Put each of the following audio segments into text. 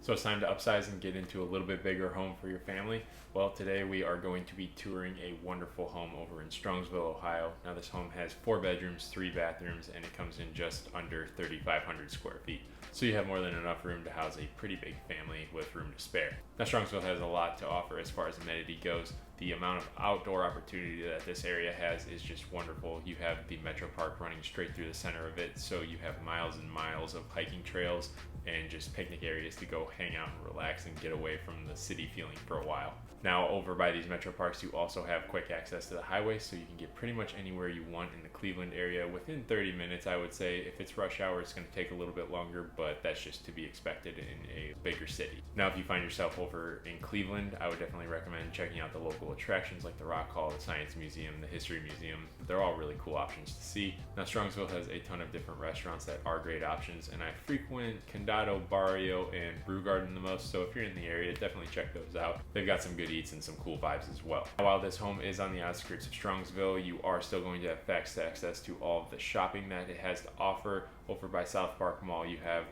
So it's time to upsize and get into a little bit bigger home for your family. Well, today we are going to be touring a wonderful home over in Strongsville, Ohio. Now this home has 4 bedrooms, 3 bathrooms, and it comes in just under 3,500 square feet. So you have more than enough room to house a pretty big family with room to spare. Now Strongsville has a lot to offer as far as amenity goes. The amount of outdoor opportunity that this area has is just wonderful. You have the Metro Park running straight through the center of it, so you have miles and miles of hiking trails and just picnic areas to go hang out and relax and get away from the city feeling for a while. Now over by these metro parks you also have quick access to the highway, so you can get pretty much anywhere you want in the Cleveland area within 30 minutes. I would say if it's rush hour it's going to take a little bit longer, but that's just to be expected in a bigger city. Now if you find yourself over in Cleveland, I would definitely recommend checking out the local attractions like the Rock Hall, the Science Museum, the History Museum. They're all really cool options to see. Now Strongsville has a ton of different restaurants that are great options, and I frequent Condado, Barrio, and Brew Garden the most, so if you're in the area definitely check those out. They've got some good eats and some cool vibes as well. While this home is on the outskirts of Strongsville, you are still going to have fast access to all of the shopping that it has to offer. Over by South Park Mall you have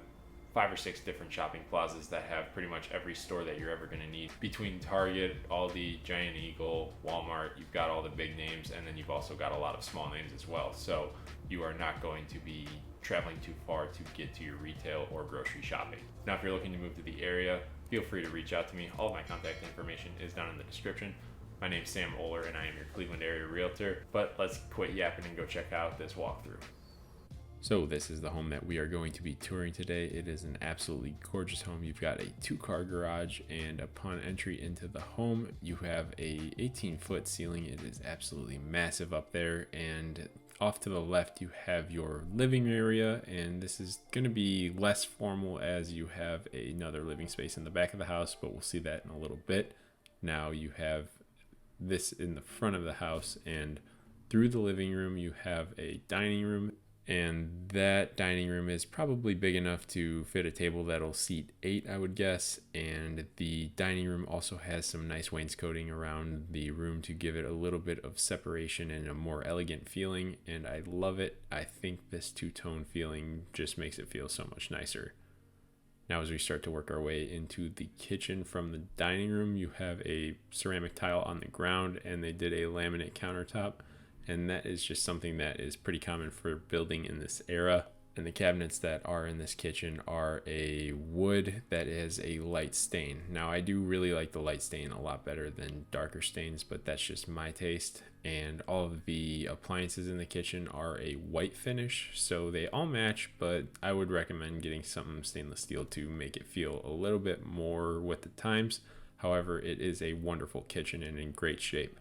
5 or 6 different shopping plazas that have pretty much every store that you're ever going to need. Between Target, Aldi, Giant Eagle, Walmart, you've got all the big names, and then you've also got a lot of small names as well. So you are not going to be traveling too far to get to your retail or grocery shopping. Now if you're looking to move to the area, feel free to reach out to me. All of my contact information is down in the description. My name's Sam Oler and I am your Cleveland area realtor, but let's quit yapping and go check out this walkthrough. So this is the home that we are going to be touring today. It is an absolutely gorgeous home. You've got a 2-car garage, and upon entry into the home, you have a 18-foot ceiling. It is absolutely massive up there, and off to the left you have your living area, and this is going to be less formal as you have another living space in the back of the house, but we'll see that in a little bit. Now you have this in the front of the house, and through the living room you have a dining room, and that dining room is probably big enough to fit a table that'll seat 8, I would guess. And the dining room also has some nice wainscoting around the room to give it a little bit of separation and a more elegant feeling, and I love it. I think this two-tone feeling just makes it feel so much nicer. Now as we start to work our way into the kitchen from the dining room, you have a ceramic tile on the ground, and they did a laminate countertop. And that is just something that is pretty common for building in this era. And the cabinets that are in this kitchen are a wood that is a light stain. Now I do really like the light stain a lot better than darker stains, but that's just my taste. And all of the appliances in the kitchen are a white finish, so they all match, but I would recommend getting some stainless steel to make it feel a little bit more with the times. However, it is a wonderful kitchen and in great shape.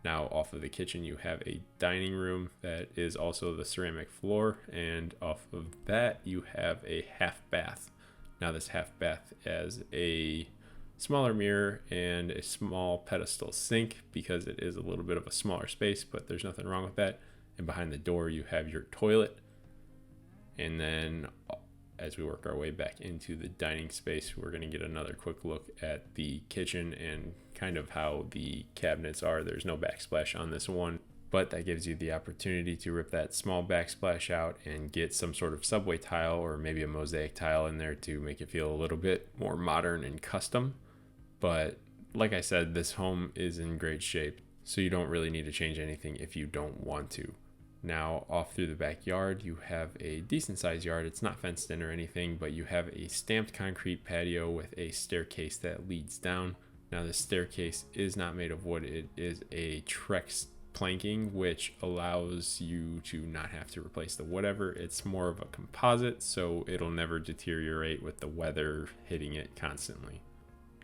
Now off of the kitchen you have a dining room that is also the ceramic floor, and off of that you have a half bath. Now this half bath has a smaller mirror and a small pedestal sink because it is a little bit of a smaller space, but there's nothing wrong with that. And behind the door you have your toilet. And then as we work our way back into the dining space, we're going to get another quick look at the kitchen and kind of how the cabinets are. There's no backsplash on this one, but that gives you the opportunity to rip that small backsplash out and get some sort of subway tile or maybe a mosaic tile in there to make it feel a little bit more modern and custom. But like I said, this home is in great shape, so you don't really need to change anything if you don't want to. Now off through the backyard you have a decent sized yard. It's not fenced in or anything, but you have a stamped concrete patio with a staircase that leads down. Now this staircase is not made of wood. It is a Trex planking, which allows you to not have to replace the whatever. It's more of a composite, so it'll never deteriorate with the weather hitting it constantly.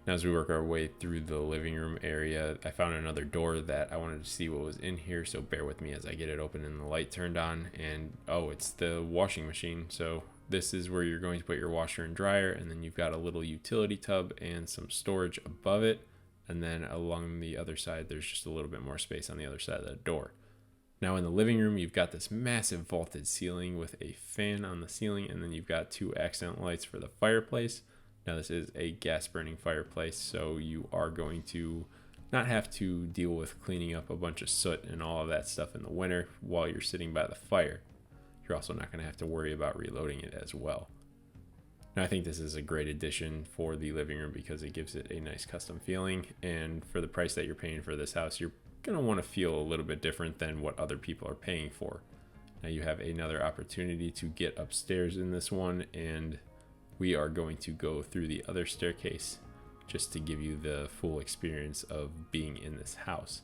Now as we work our way through the living room area, I found another door that I wanted to see what was in here, so bear with me as I get it open and the light turned on. And oh, it's the washing machine. So this is where you're going to put your washer and dryer, and then you've got a little utility tub and some storage above it. And then along the other side, there's just a little bit more space on the other side of the door. Now in the living room, you've got this massive vaulted ceiling with a fan on the ceiling, and then you've got 2 accent lights for the fireplace. Now this is a gas burning fireplace, so you are going to not have to deal with cleaning up a bunch of soot and all of that stuff in the winter while you're sitting by the fire. You're also not going to have to worry about reloading it as well. Now, I think this is a great addition for the living room because it gives it a nice custom feeling. And for the price that you're paying for this house, you're going to want to feel a little bit different than what other people are paying for. Now you have another opportunity to get upstairs in this one, and we are going to go through the other staircase just to give you the full experience of being in this house.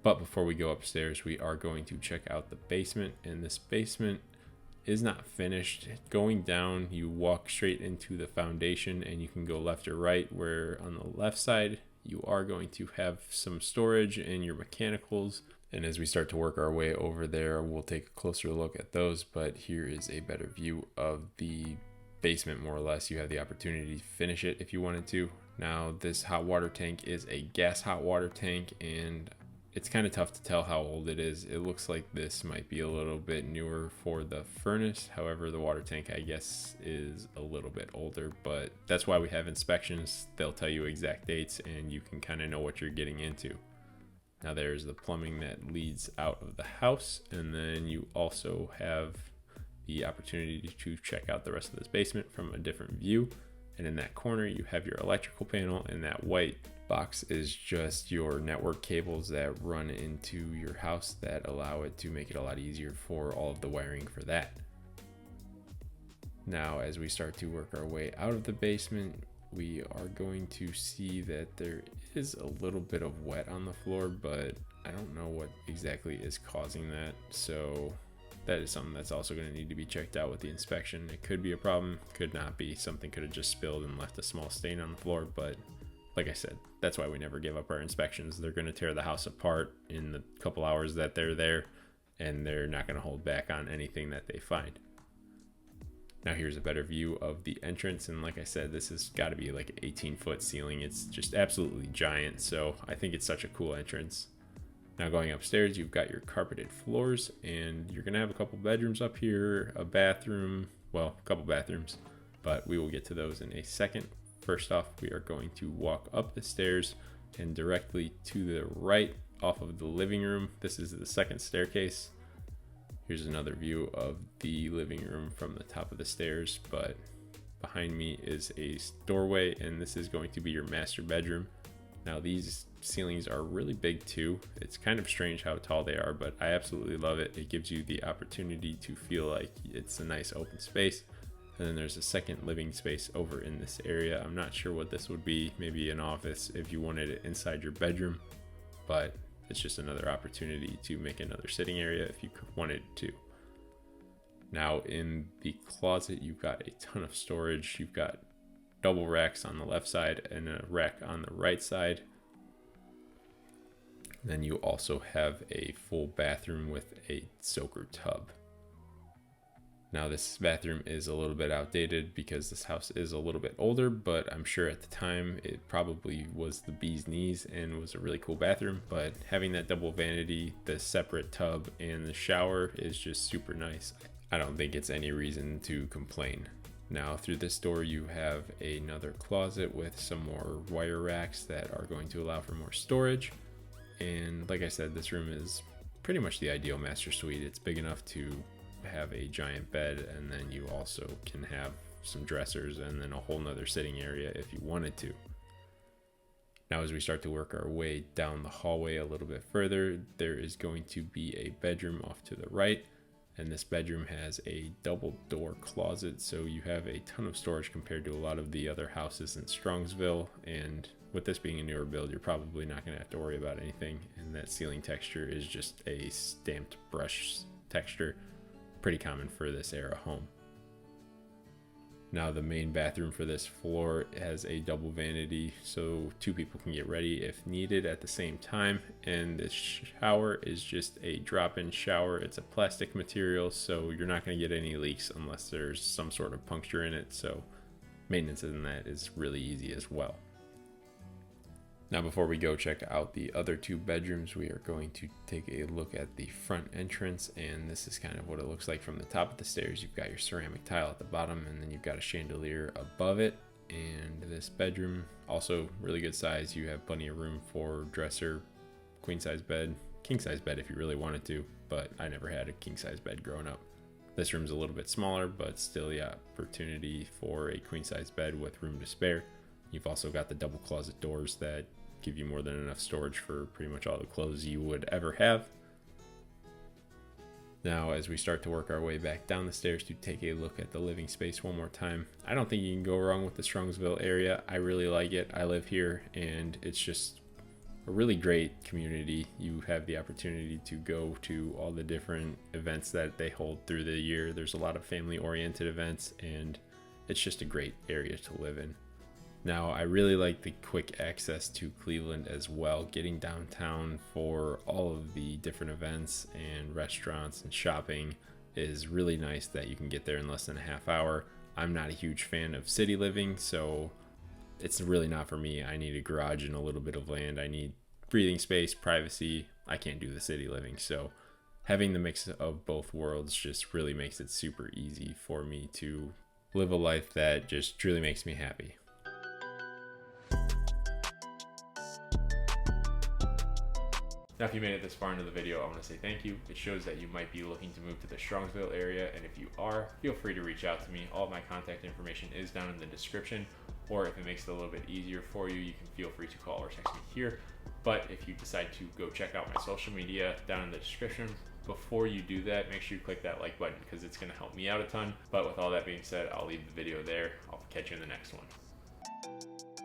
But before we go upstairs, we are going to check out the basement, and this basement is not finished. Going down, you walk straight into the foundation and you can go left or right, where on the left side you are going to have some storage and your mechanicals. And as we start to work our way over there, we'll take a closer look at those. But here is a better view of the basement, more or less. You have the opportunity to finish it if you wanted to. Now, this hot water tank is a gas hot water tank, and it's kind of tough to tell how old it is. It looks like this might be a little bit newer for the furnace. However, the water tank, I guess, is a little bit older, but that's why we have inspections. They'll tell you exact dates and you can kind of know what you're getting into. Now there's the plumbing that leads out of the house, and then you also have the opportunity to check out the rest of this basement from a different view. And in that corner, you have your electrical panel, and that white box is just your network cables that run into your house that allow it to make it a lot easier for all of the wiring for that. Now, as we start to work our way out of the basement, we are going to see that there is a little bit of wet on the floor, but I don't know what exactly is causing that. So that is something that's also going to need to be checked out with the inspection. It could be a problem, could not be. Something could have just spilled and left a small stain on the floor, but like I said, that's why we never give up our inspections. They're going to tear the house apart in the couple hours that they're there, and they're not going to hold back on anything that they find. Now here's a better view of the entrance, and like I said, this has got to be like an 18-foot ceiling. It's just absolutely giant, so I think it's such a cool entrance. Now going upstairs, you've got your carpeted floors, and you're going to have a couple bedrooms up here, a bathroom, well, a couple bathrooms, but we will get to those in a second. First off, we are going to walk up the stairs and directly to the right off of the living room. This is the second staircase. Here's another view of the living room from the top of the stairs, but behind me is a doorway, and this is going to be your master bedroom. Now these ceilings are really big too. It's kind of strange how tall they are, but I absolutely love it. It gives you the opportunity to feel like it's a nice open space. And then there's a second living space over in this area. I'm not sure what this would be, maybe an office if you wanted it inside your bedroom, but it's just another opportunity to make another sitting area if you wanted to. Now in the closet, you've got a ton of storage. You've got double racks on the left side and a rack on the right side. Then you also have a full bathroom with a soaker tub. Now this bathroom is a little bit outdated because this house is a little bit older, but I'm sure at the time it probably was the bee's knees and was a really cool bathroom. But having that double vanity, the separate tub, and the shower is just super nice. I don't think it's any reason to complain. Now through this door you have another closet with some more wire racks that are going to allow for more storage. And like I said, this room is pretty much the ideal master suite. It's big enough to have a giant bed, and then you also can have some dressers and then a whole nother sitting area if you wanted to. Now as we start to work our way down the hallway a little bit further, there is going to be a bedroom off to the right, and this bedroom has a double door closet, so you have a ton of storage compared to a lot of the other houses in Strongsville. And with this being a newer build, you're probably not going to have to worry about anything. And that ceiling texture is just a stamped brush texture, pretty common for this era home. Now the main bathroom for this floor has a double vanity, so two people can get ready if needed at the same time. And this shower is just a drop-in shower. It's a plastic material, so you're not going to get any leaks unless there's some sort of puncture in it, so maintenance in that is really easy as well. Now before we go check out the other two bedrooms, we are going to take a look at the front entrance, and this is kind of what it looks like from the top of the stairs. You've got your ceramic tile at the bottom, and then you've got a chandelier above it. And this bedroom, also really good size. You have plenty of room for dresser, queen size bed, king size bed if you really wanted to, but I never had a king size bed growing up. This room's a little bit smaller, but still the opportunity for a queen size bed with room to spare. You've also got the double closet doors that give you more than enough storage for pretty much all the clothes you would ever have. Now, as we start to work our way back down the stairs to take a look at the living space one more time, I don't think you can go wrong with the Strongsville area. I really like it. I live here, and it's just a really great community. You have the opportunity to go to all the different events that they hold through the year. There's a lot of family-oriented events, and it's just a great area to live in. Now, I really like the quick access to Cleveland as well. Getting downtown for all of the different events and restaurants and shopping is really nice that you can get there in less than a half hour. I'm not a huge fan of city living, so it's really not for me. I need a garage and a little bit of land. I need breathing space, privacy. I can't do the city living. So having the mix of both worlds just really makes it super easy for me to live a life that just truly makes me happy. Now, if you made it this far into the video, I want to say thank you. It shows that you might be looking to move to the Strongsville area, and if you are, feel free to reach out to me. All of my contact information is down in the description, or if it makes it a little bit easier for you, you can feel free to call or text me here. But if you decide to go check out my social media down in the description, before you do that, make sure you click that like button because it's going to help me out a ton. But with all that being said, I'll leave the video there. I'll catch you in the next one.